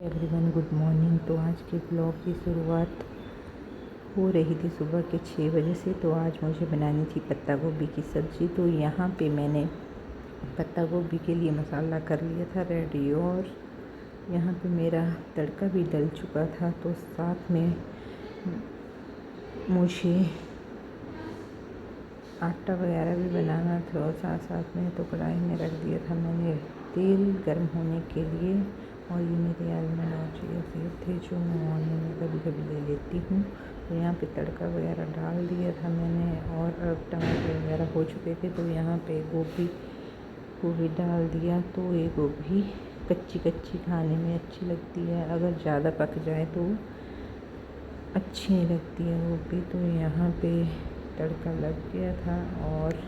Everyone good morning. तो आज के ब्लॉग की शुरुआत हो रही थी सुबह के 6 बजे से। तो आज मुझे बनानी थी पत्ता गोभी की सब्ज़ी। तो यहाँ पे मैंने पत्ता गोभी के लिए मसाला कर लिया था रेडी, और यहाँ पे मेरा तड़का भी डल चुका था। तो साथ में मुझे आटा वगैरह भी बनाना था, और साथ साथ में तो कढ़ाई में रख दिया था मैंने तेल गर्म होने के लिए। और ये मेरे आलमंड और चिया सीड थे जो मैं मॉर्निंग में कभी कभी ले लेती हूँ। तो यहाँ पे तड़का वगैरह डाल दिया था मैंने, और अब टमाटर वगैरह हो चुके थे। तो यहाँ पे गोभी को भी डाल दिया। तो ये गोभी कच्ची कच्ची खाने में अच्छी लगती है, अगर ज़्यादा पक जाए तो अच्छी नहीं लगती है गोभी। तो यहाँ पे तड़का लग गया था, और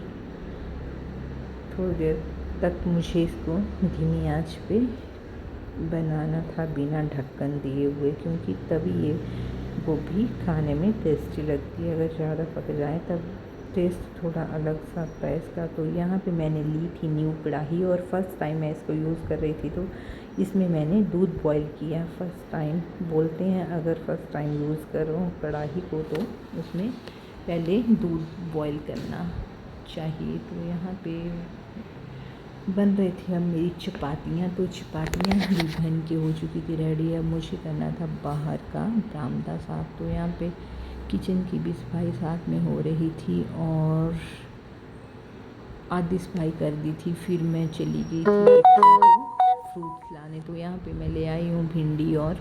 थोड़ी देर तक मुझे इसको धीमी आंच पे बनाना था बिना ढक्कन दिए हुए, क्योंकि तभी ये गोभी खाने में टेस्टी लगती है। अगर ज़्यादा पक जाए तब टेस्ट थोड़ा अलग सा आता है इसका। तो यहाँ पे मैंने ली थी न्यू कढ़ाई, और फर्स्ट टाइम मैं इसको यूज़ कर रही थी। तो इसमें मैंने दूध बॉईल किया। फर्स्ट टाइम बोलते हैं अगर फर्स्ट टाइम यूज़ करो कढ़ाई को तो उसमें पहले दूध बॉईल करना चाहिए। तो यहाँ पे बन रही थी अब मेरी चपातियाँ। तो चपातियाँ भी बन के हो चुकी थी रेडी। अब मुझे करना था बाहर का बरामदा साफ। तो यहाँ पे किचन की भी सफाई साथ में हो रही थी, और आधी सफाई कर दी थी। फिर मैं चली गई थी फ्रूट लाने। तो यहाँ पे मैं ले आई हूँ भिंडी और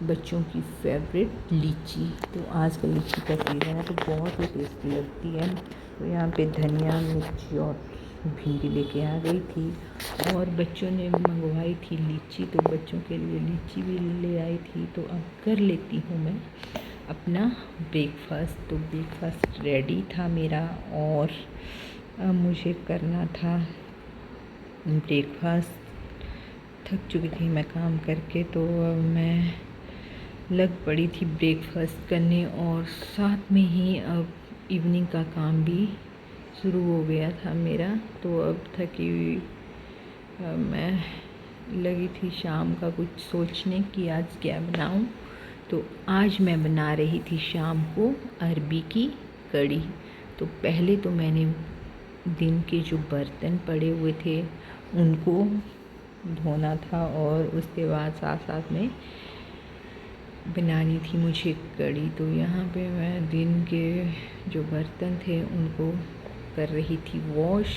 बच्चों की फेवरेट लीची। तो आज का लीची का सीज़न है, तो बहुत ही टेस्टी लगती है। तो यहाँ पे धनिया, मिर्ची और भिंडी लेके आ गई थी, और बच्चों ने मंगवाई थी लीची, तो बच्चों के लिए लीची भी ले आई थी। तो अब कर लेती हूँ मैं अपना ब्रेकफास्ट। तो ब्रेकफास्ट रेडी था मेरा, और अब मुझे करना था ब्रेकफास्ट। थक चुकी थी मैं काम करके, तो अब मैं लग पड़ी थी ब्रेकफास्ट करने, और साथ में ही अब इवनिंग का काम भी शुरू हो गया था मेरा। तो अब थकी हुई मैं लगी थी शाम का कुछ सोचने कि आज क्या बनाऊं। तो आज मैं बना रही थी शाम को अरबी की कड़ी। तो पहले तो मैंने दिन के जो बर्तन पड़े हुए थे उनको धोना था, और उसके बाद साथ साथ में बनानी थी मुझे कड़ी। तो यहाँ पे मैं दिन के जो बर्तन थे उनको कर रही थी वॉश।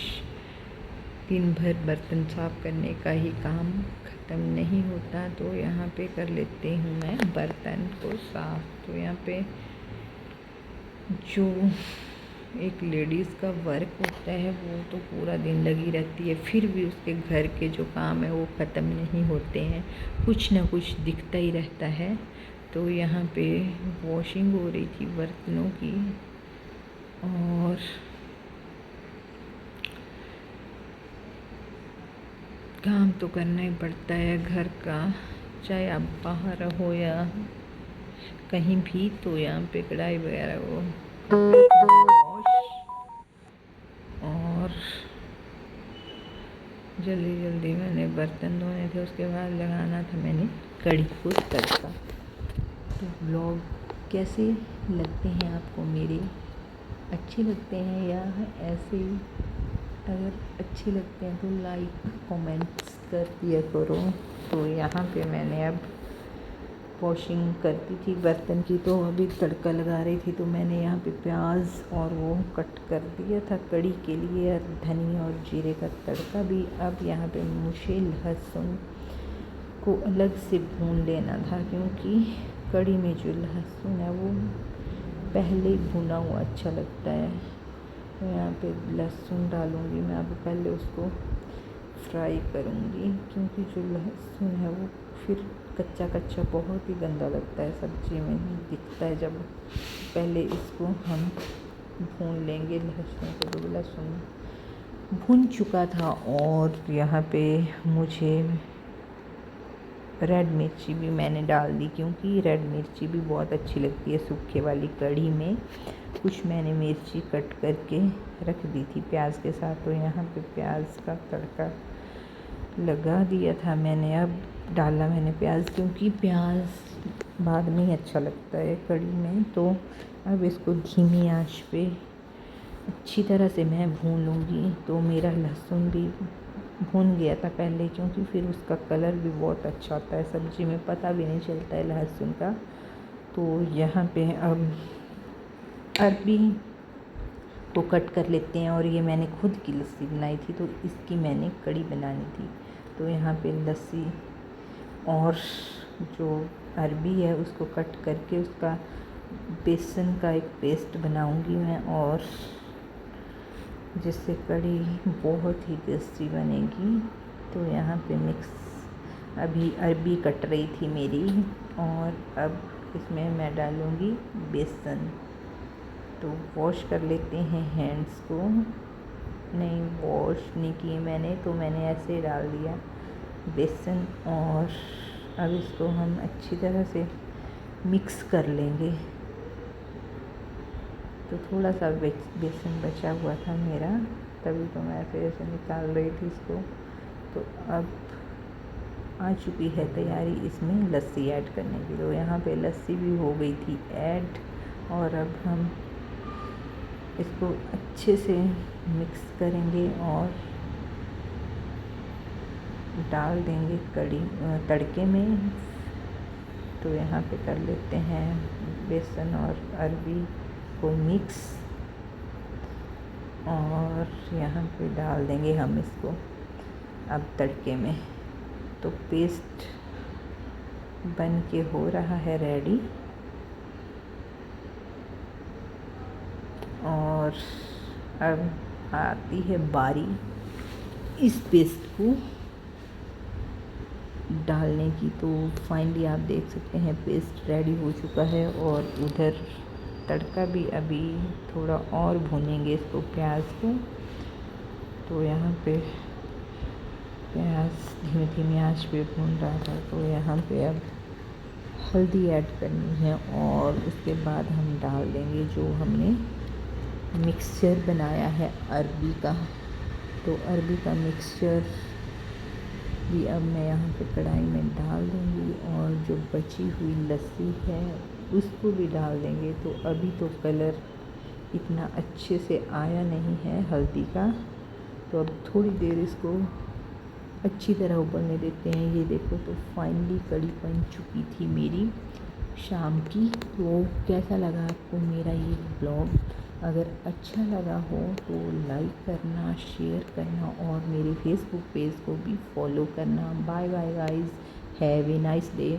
दिन भर बर्तन साफ़ करने का ही काम ख़त्म नहीं होता, तो यहाँ पे कर लेती हूँ मैं बर्तन को साफ़। तो यहाँ पे जो एक लेडीज़ का वर्क होता है वो तो पूरा दिन लगी रहती है, फिर भी उसके घर के जो काम है वो ख़त्म नहीं होते हैं, कुछ ना कुछ दिखता ही रहता है। तो यहाँ पे वॉशिंग हो रही थी बर्तनों की, और काम तो करना ही पड़ता है घर का, चाहे आप बाहर रहो या कहीं भी। तो यहाँ पे कढ़ाई वगैरह वो वॉश, और जल्दी जल्दी मैंने बर्तन धोने थे, उसके बाद लगाना था मैंने कड़ी को तड़का। तो ब्लॉग कैसे लगते हैं आपको मेरे? अच्छे लगते हैं या ऐसे ही? अगर अच्छे लगते हैं तो लाइक कमेंट्स कर दिया करो। तो यहाँ पे मैंने अब वॉशिंग करती थी बर्तन की, तो अभी तड़का लगा रही थी। तो मैंने यहाँ पे प्याज और वो कट कर दिया था कड़ी के लिए, धनिया और जीरे का तड़का भी। अब यहाँ पे मुझे लहसुन को अलग से भून लेना था, क्योंकि कड़ी में जो लहसुन है वो पहले भुना हुआ अच्छा लगता है। तो यहाँ पे लहसुन डालूँगी मैं, अब पहले उसको फ्राई करूँगी, क्योंकि जो लहसुन है वो फिर कच्चा कच्चा बहुत ही गंदा लगता है, सब्ज़ी में ही दिखता है। जब पहले इसको हम भून लेंगे लहसुन को। तो लहसुन भून चुका था, और यहाँ पे मुझे रेड मिर्ची भी मैंने डाल दी, क्योंकि रेड मिर्ची भी बहुत अच्छी लगती है सूखे वाली कढ़ी में। कुछ मैंने मिर्ची कट करके रख दी थी प्याज के साथ। तो यहाँ पे प्याज का तड़का लगा दिया था मैंने। अब डाला मैंने प्याज, क्योंकि प्याज बाद में ही अच्छा लगता है कढ़ी में। तो अब इसको धीमी आंच पे अच्छी तरह से मैं भून लूँगी। तो मेरा लहसुन भी भून गया था पहले, क्योंकि फिर उसका कलर भी बहुत अच्छा आता है सब्ज़ी में, पता भी नहीं चलता है लहसुन का। तो यहाँ पे अब अरबी को कट कर लेते हैं। और ये मैंने खुद की लस्सी बनाई थी, तो इसकी मैंने कढ़ी बनानी थी। तो यहाँ पे लस्सी और जो अरबी है उसको कट करके उसका बेसन का एक पेस्ट बनाऊंगी मैं, और जिससे कढ़ी बहुत ही टेस्टी बनेगी। तो यहाँ पे मिक्स अभी अरबी कट रही थी मेरी, और अब इसमें मैं डालूँगी बेसन। तो वॉश कर लेते हैं हैंड्स को। नहीं, वॉश नहीं किए मैंने, तो मैंने ऐसे डाल दिया बेसन। और अब इसको हम अच्छी तरह से मिक्स कर लेंगे। तो थोड़ा सा बेसन बचा हुआ था मेरा, तभी तो मैं ऐसे निकाल रही थी इसको। तो अब आ चुकी है तैयारी इसमें लस्सी ऐड करने की। तो यहाँ पे लस्सी भी हो गई थी ऐड, और अब हम इसको अच्छे से मिक्स करेंगे और डाल देंगे कढ़ी तड़के में। तो यहाँ पे कर लेते हैं बेसन और अरबी को मिक्स, और यहाँ पे डाल देंगे हम इसको अब तड़के में। तो पेस्ट बन के हो रहा है रेडी, और अब आती है बारी इस पेस्ट को डालने की। तो फाइनली आप देख सकते हैं पेस्ट रेडी हो चुका है। और उधर तड़का भी अभी थोड़ा और भूनेंगे इसको, प्याज को। तो यहाँ पे प्याज धीमे धीमे आंच पे भून रहा था। तो यहाँ पे अब हल्दी ऐड करनी है, और उसके बाद हम डाल देंगे जो हमने मिक्सचर बनाया है अरबी का। तो अरबी का मिक्सचर भी अब मैं यहाँ पे कढ़ाई में डाल दूँगी, और जो बची हुई लस्सी है उसको भी डाल देंगे। तो अभी तो कलर इतना अच्छे से आया नहीं है हल्दी का, तो अब थोड़ी देर इसको अच्छी तरह उबलने देते हैं। ये देखो, तो फाइनली कढ़ी बन चुकी थी मेरी शाम की। तो कैसा लगा आपको मेरा ये ब्लॉग? अगर अच्छा लगा हो तो लाइक करना, शेयर करना, और मेरे फेसबुक पेज को भी फॉलो करना। Bye bye guys, have a nice day.